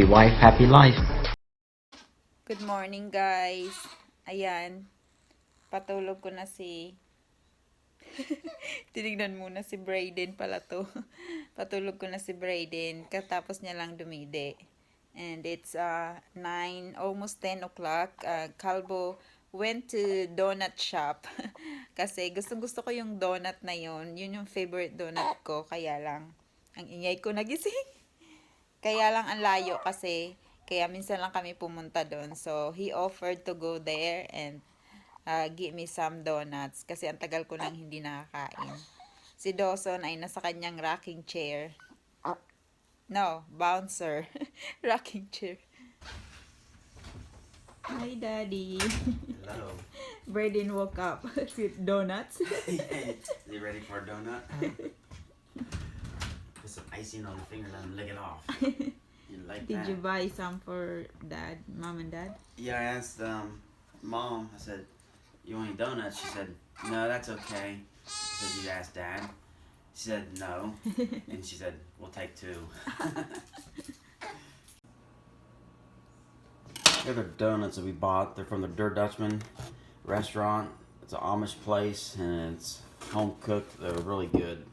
Happy wife, happy life. Good morning guys. Ayan, patulog ko na si tinignan muna si Brayden pala to. Patulog ko na si Brayden katapos niya lang dumide. And it's 9, almost 10 o'clock. Kalbo went to donut shop kasi gusto ko yung donut na yon. Yun yung favorite donut ko, kaya lang ang ingay ko nagising. Kaya lang ang layo kasi, kaya minsan lang kami pumunta doon. So, he offered to go there and give me some donuts kasi ang tagal ko nang hindi nakakain. Si Dawson ay nasa kanyang rocking chair. No, bouncer. Rocking chair. Hi, Daddy. Hello. Braden woke up with donuts. Is he ready for a donut? Put some icing on the finger and lick it off. You like Did that? you buy some for Dad, Mom and Dad? Yeah, I asked Mom, I said, you want any donuts? She said, no, that's okay. I said, you asked Dad? She said, no. And she said, we'll take 2. They're the donuts that we bought. They're from the Der Dutchman restaurant. It's an Amish place and it's home cooked. They're really good.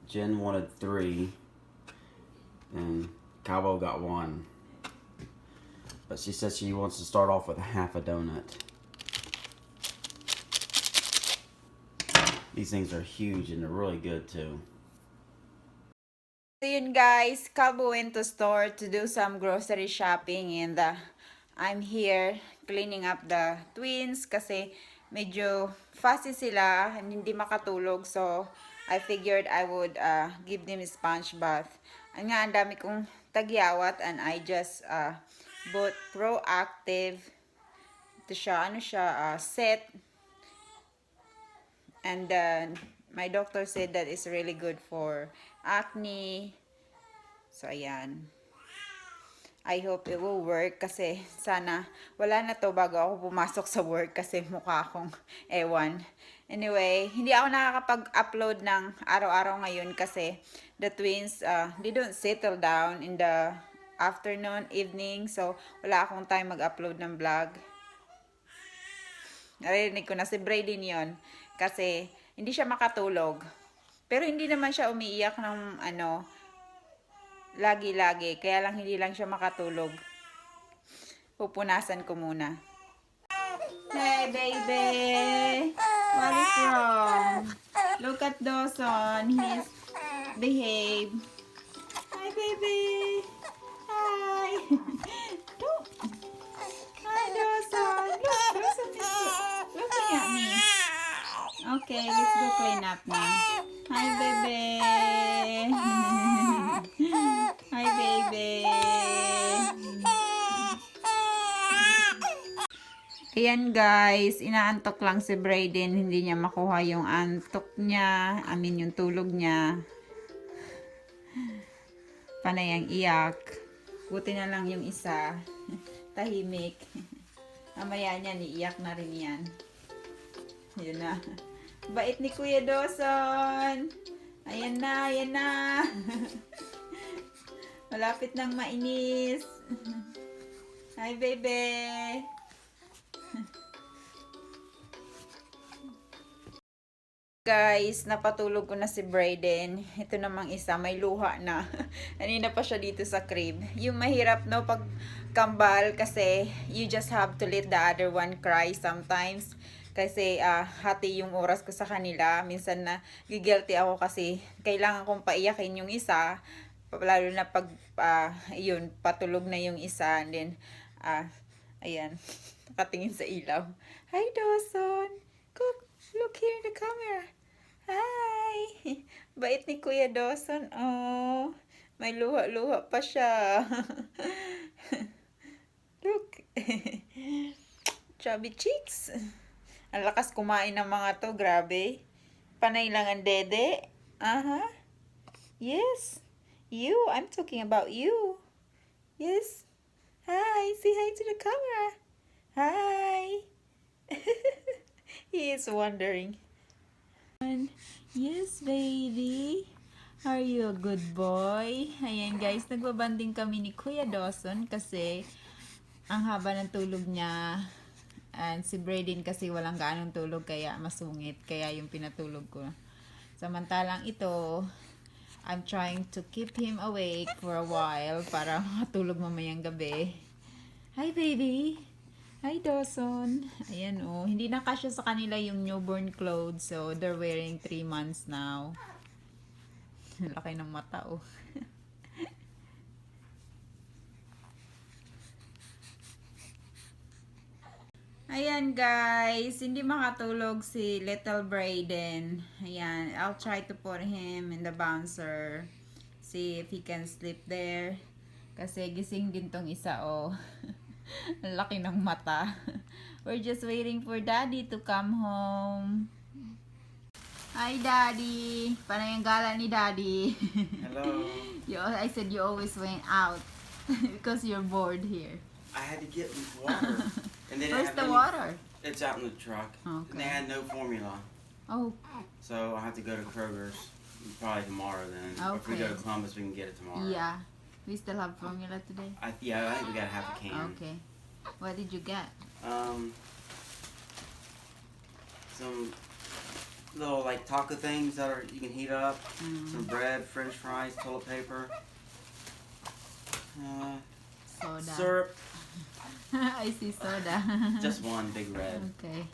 Jen wanted 3 and Cabo got 1. But she said she wants to start off with half a donut. These things are huge and they're really good too. So yun guys, Cabo went to store to do some grocery shopping and I'm here cleaning up the twins kasi medyo fussy sila and hindi makatulog, so I figured I would give them a sponge bath. Ang nga, ang dami kong tagyawat and I just bought Proactive. Ito siya, ano siya, set. And my doctor said that it's really good for acne. So, ayan. I hope it will work kasi sana wala na to bago ako pumasok sa work kasi mukha akong ewan. Anyway, hindi ako nakakapag-upload ng araw-araw ngayon kasi the twins, they don't settle down in the afternoon, evening. So, wala akong time mag-upload ng vlog. Narinig ko na si Brayden yon kasi hindi siya makatulog. Pero hindi naman siya umiiyak ng lagi-lagi. Kaya lang hindi lang siya makatulog. Pupunasan ko muna. Hey, baby! What is wrong? Look at Dawson. He's behaved. Hi, baby! Hi! Hi, Dawson! Look, Dawson is looking at me. Okay, let's go clean up now. Hi, baby! Hi, baby! Ayan guys, inaantok lang si Brayden. Hindi niya makuha yung antok niya. Yung tulog niya. Panay ang iyak. Buti na lang yung isa. Tahimik. Mamaya niya, iiyak na rin yan. Yun na. Bait ni Kuya Dawson. Ayan na, ayan na. Malapit nang mainis. Hi, baby. Guys, napatulog ko na si Brayden. Ito namang isa, may luha na. Kanina pa siya dito sa crib. Yung mahirap no pag kambal kasi you just have to let the other one cry sometimes. Kasi hati yung oras ko sa kanila. Minsan na giguilty ako kasi kailangan kong paiyakin yung isa. Lalo na pag yun, patulog na yung isa. And then, ayan, nakatingin sa ilaw. Hi, Dawson! Look here in the camera. Hi! Bait ni Kuya Dawson. Oh, may luha-luha pa siya. Look. Chubby cheeks. Ang lakas kumain ng mga to, grabe. Panay lang ang dede. Aha. Yes. You, I'm talking about you. Yes. Hi, say hi to the camera. Hi. He is wondering. Yes, baby. Are you a good boy? Ayan guys, nagbabanding kami ni Kuya Dawson kasi ang haba ng tulog niya. And si Braden kasi walang gaanong tulog kaya masungit. Kaya yung pinatulog ko. Samantalang ito, I'm trying to keep him awake for a while para makatulog mamayang gabi. Hi baby! Hi Dawson! Ayan oh, hindi na kasya sa kanila yung newborn clothes. So they're wearing 3 months now. Laki ng mata oh. Ayan guys, hindi makatulog si little Braden. Ayan, I'll try to put him in the bouncer. See if he can sleep there. Kasi gising din tong isa oh. Ang laki ng mata. We're just waiting for daddy to come home. Hi daddy! Parang yung gala ni daddy. Hello. I said you always went out because you're bored here. I had to get water. And they didn't Where's have the any- water? It's out in the truck. And Okay. they had no formula. Oh, So I have to go to Kroger's probably tomorrow then. Or if we go to Okay. Columbus, we can get it tomorrow. yeah. We still have formula today? I think we gotta have a can. Okay. What did you get? Some little like taco things that are you can heat up. Mm. Some bread, French fries, toilet paper, Soda. syrup. I see soda. Just one big red. Okay.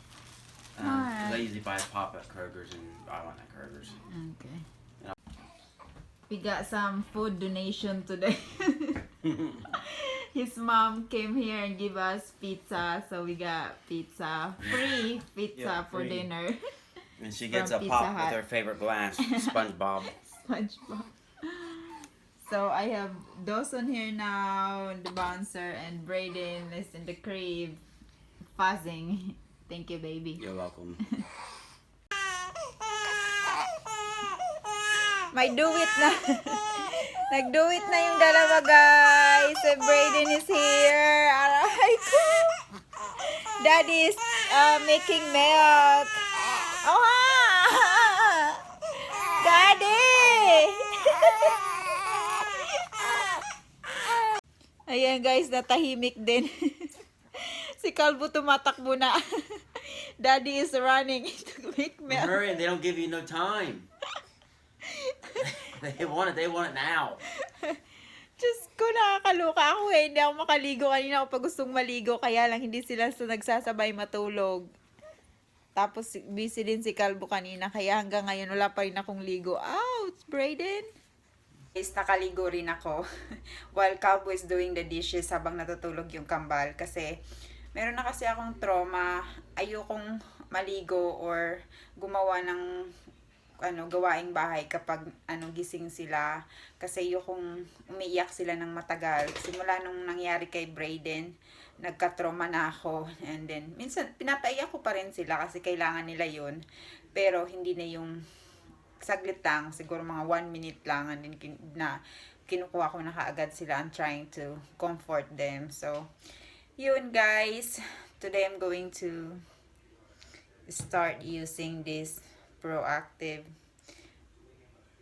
'Cause I Alright. usually buy pop at Kroger's and buy one at Kroger's. Okay. We got some food donation today. His mom came here and gave us pizza, so we got pizza. Free pizza Yeah, for free. dinner. And she gets gets a a Pizza pop Hut. with her favorite glass, SpongeBob. SpongeBob. So I have Dawson here now in the bouncer and Braden is in the crib fuzzing. Thank you, baby. You're welcome. May do it na. Nag-do it na yung dalawa, guys. Si Braden is here. Aray ko. Daddy is making milk. Oh, ha! Daddy! Ayan, guys. Natahimik din. Si Calvo tumatakbo na. Daddy is running to make milk. Hurry, and they don't give you no time. They want it now. Diyos ko, nakakaloka ako eh. Hindi ako makaligo. Kanina ako pa gustong maligo. Kaya lang hindi sila nagsasabay matulog. Tapos busy din si Calvo kanina. Kaya hanggang ngayon wala pa rin akong ligo. Ouch, Braden! Guys, nakaligo rin ako. While Calvo is doing the dishes habang natutulog yung kambal. Kasi meron na kasi akong trauma. Ayokong maligo or gumawa ng gawaing bahay kapag gising sila kasi yung umiiyak sila ng matagal. Simula nung nangyari kay Braden, nagka-trauma na ako, and then minsan pinapaiyak ko pa rin sila kasi kailangan nila yun, pero hindi na yung saglit lang, siguro mga 1 minute lang, and then na kinukuha ko na kaagad sila. I'm trying to comfort them. So yun guys, today I'm going to start using this Proactiv,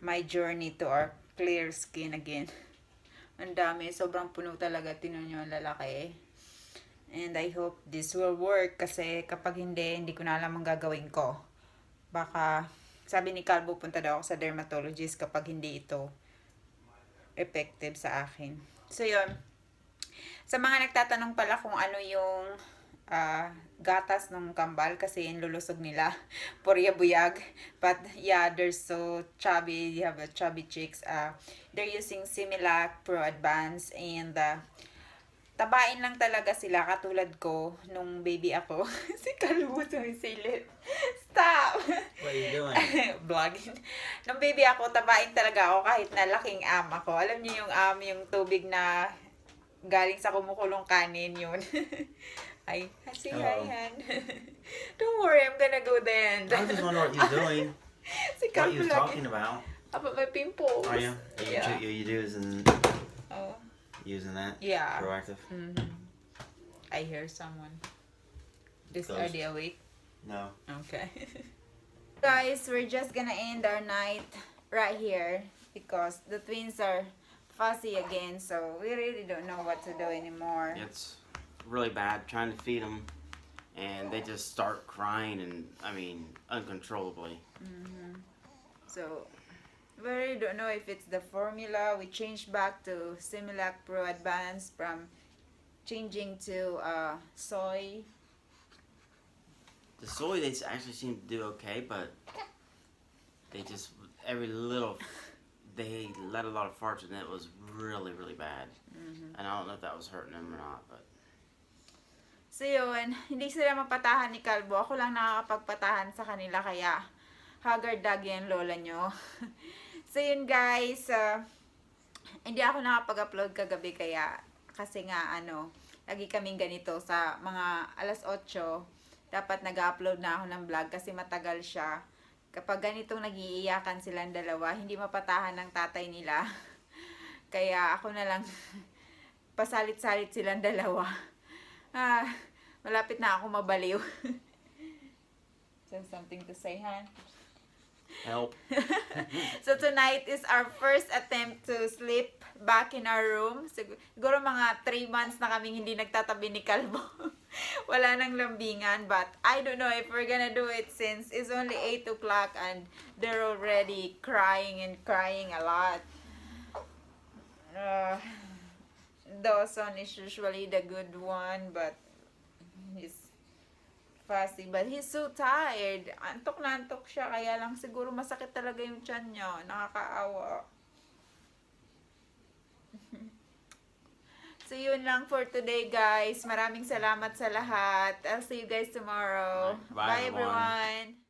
my journey to our clear skin again. Ang dami, sobrang puno talaga, tinan nyo ang lalaki. And I hope this will work kasi kapag hindi ko na alam ang gagawin ko. Baka, sabi ni Calvo, punta daw ako sa dermatologist kapag hindi ito effective sa akin. So yun, sa mga nagtatanong pala kung ano yung gatas ng kambal kasi yung lulusog nila buyag, but yeah, they're so chubby. You have a chubby chicks. They're using Similac Pro Advance, and tabain lang talaga sila katulad ko nung baby ako. Si Calvo sumisilip. Stop! What are you doing? Vlogging. Nung baby ako, tabain talaga ako kahit na laking ako. Alam niyo yung tubig na galing sa kumukulong kanin yun. Ay, say hi, Hello. Han. Don't worry, I'm gonna go then. I just wonder what you're doing. Si What Calvo you was lagi. talking about. About my pimples. Are you? Yeah. You using Oh, using that? yeah. Proactive? Mhm. I hear someone. Are Ghost. they awake? No. Okay. Guys, we're just gonna end our night right here. because the twins are fussy again, so we really don't know what to do anymore. It's really bad trying to feed them, and they just start crying, and I mean, uncontrollably. So we really don't know if it's the formula. We changed back to Similac Pro Advanced from changing to soy. The soy, they actually seem to do okay, but they just, every little, they let a lot of farts, and it was really, really bad. And I don't know if that was hurting them or not, but So yun, hindi sila mapatahan ni Kalbo. Ako lang nakakapagpatahan sa kanila, kaya haggard dog yan lola nyo. So yun guys, hindi ako nakapag-upload kagabi kaya kasi nga lagi kaming ganito sa mga alas 8 dapat nag-upload na ako ng vlog kasi matagal siya. Kapag ganitong nag-iiyakan silang dalawa, hindi mapatahan ng tatay nila. Kaya ako na lang pasalit-salit silang dalawa. Malapit na ako mabaliw. So something to say, Han? help. So tonight is our first attempt to sleep back in our room. Siguro mga 3 months na kaming hindi nagtatabi ni Kalbo. Wala nang lambingan, but I don't know if we're gonna do it since it's only 8 o'clock and they're already crying and crying a lot. Dawson is usually the good one, but he's fussy. But he's so tired. Antok na antok siya, kaya lang siguro masakit talaga yung tiyan niya. Nakakaawa. So yun lang for today guys. Maraming salamat sa lahat. I'll see you guys tomorrow. Bye, Bye everyone. everyone.